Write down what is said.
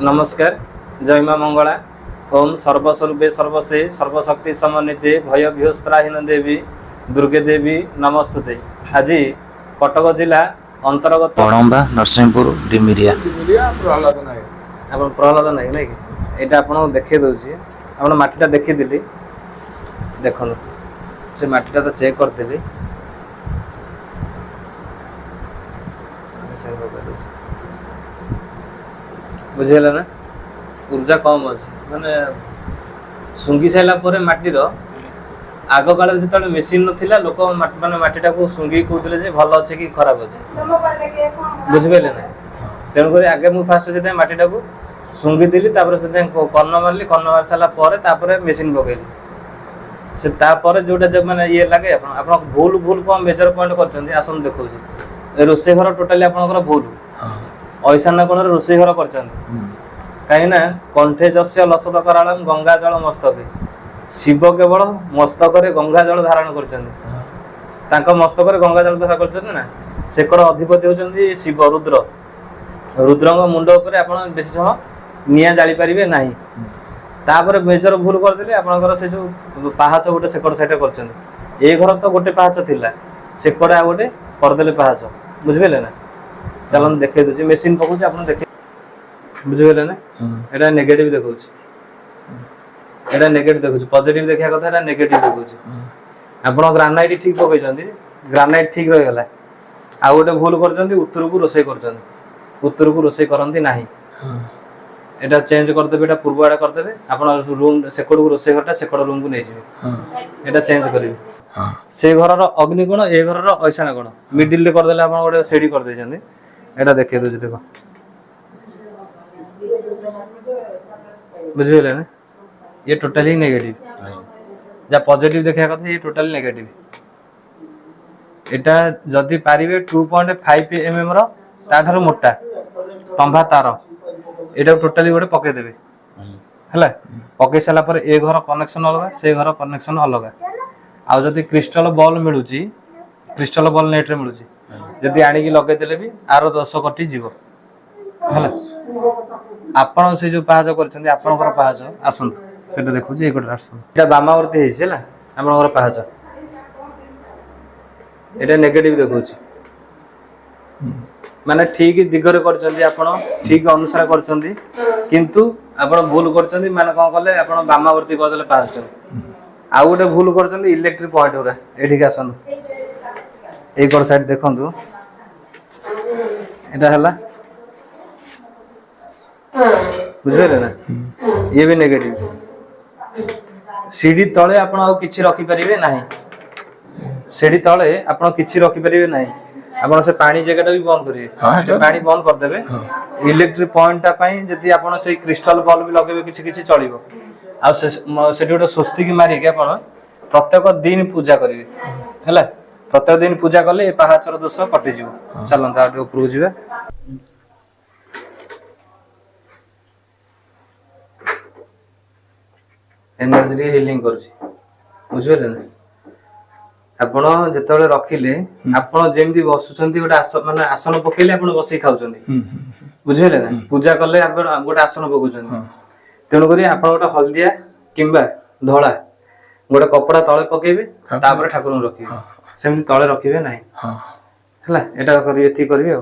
नमस्कार। जय मां मंगला। ओम सर्वस्वरूपे सर्वसे सर्वशक्ति समन्विते भय विहस्त्राहीन देवी दुर्गे देवी नमस्ते। आज कटक जिला अंतर्गत बड़म्बा नरसिंहपुर डिमिरिया प्रहलाद नायक ना कि यहाँ आपको देखे दूसरी आप मटीटा देखी देख से मटीटा तो चेक करदेली बुझेगा ना ऊर्जा कम अच्छे माने सुंगी सारा माटीर आग काल जो मेसीन ना लोक माने मटीटा को सुंगी कहते भल अच्छे कि खराब अच्छे बुझिपारे ना तेणुक आगे मुझे फास्ट से मटीटा को सुंगी देली से कर्ण मारे कर्ण मार सारापर मेसीन पकईली से जोटा जो मैंने ये लगे आप भूल भूल कौन मेजर पॉइंट कर आसन देखा रोसे घर टोटाली आप भूल ऐशान्य कोण रोसे घर कर कहीं कंठे जस्य लसत करालम गंगा जल मस्तक शिव केवल मस्तक गंगा जल धारण कर मस्तक गंगा जल धारण कर सेकड़ अधिपति होती शिव रुद्र रुद्र मुंड उपर आप बेसी समय निआ जाली पारे ना तापर मेजर भूल करदे आपंकर से जो पाहाच गोटे सेकड़ साइड कर घर तो गोटे पाहाच थिला सेकड़ आ गोटे करदे पाहाच बुझिपारे ना चलो देखे दूसरी मेसीन पकाऊँ आप देखे बुझिपारे ना यहाँ नेगेटिव देखा यहाँ नेगेटिव देखा पॉजिटिव देखा कथा यहाँ नेगेटिव देखा आप ग्रानाइट ठीक पकई ग्रानाइट ठीक रहीगला आ गोटे भूल कर उत्तर को रोसे कर उत्तर को रोसे करती ना यहाँ चेंज करदे यहाँ पूर्व आड़े करदे आप रूम सेकड़ को रोसे घरटा सेकड़ रूम को नहीं यहाँ चेंज करेंगे से घर अग्निकोण ए घर ऐशान्य कोण मिडिल करदे आप गोटे सीढ़ी करदे यहाँ देखे दूसरी देख बुझे ना ये टोटाली नेगेटिव जहाँ पॉजिटिव देखा कथा ये टोटाली नेगेटिव यहाँ जदि पारे 2.5 mm रो मोटा तंभा तार यहाँ टोटाली गोटे पकईदेवे है पकई सारापर ए घर कनेक्शन अलग से घर कनेक्शन अलग आदि क्रिस्टल बॉल मिलूँ क्रिस्टल बॉल नेट मिलूँ जदि आणिकी लगेदेले भी आर 10 कटी जीव है आपण से जो पाहाच कर पाहाच आसतु से देखो ये गोटे आसतु बामावर्ती है आपंकर पाहाच ये नेगेटिव देखा माने ठीक दिगरे कर ठीक अनुसार किंतु आपण भूल कर माने कौन कले आप बामावर्ती करदे पाहाच आउ गोटे भूल कर इलेक्ट्रिक पॉइंट गुरा ये आसतु एक साइड देखु यहाँ बुझे ना ये भी नेगेटिव सीढ़ी तले आप किसी रखिपारे ना सीढ़ी तले आप किसी रखिपारे ना आप से पानी जगह भी बंद करेंगे पानी बंद करदे इलेक्ट्रिक पॉइंट जदि आप क्रिस्टल बल्ब भी लगे किसी किसी चलो आठ गोटे स्वस्तिक मारिक आप प्रत्येक दिन पूजा करेंगे है प्रत्येक दिन पूजा कले ये पाहाचर दोष कटिज चलता उपरको जा एनर्जी हिलिंग बुझिपारे ना आपण जो रखिले आपण जमी बसुंच गोटे माने आसन पकईले आप बस खाऊँ बुझिपारे ना पूजा कले गोटे आसन पकाउं तेणुक आप गोटे हलदिया किंबा धला गोटे कपड़ा तले पकेबे ठाकुर रखिए सेमती तले रखिए ना है ये करिए।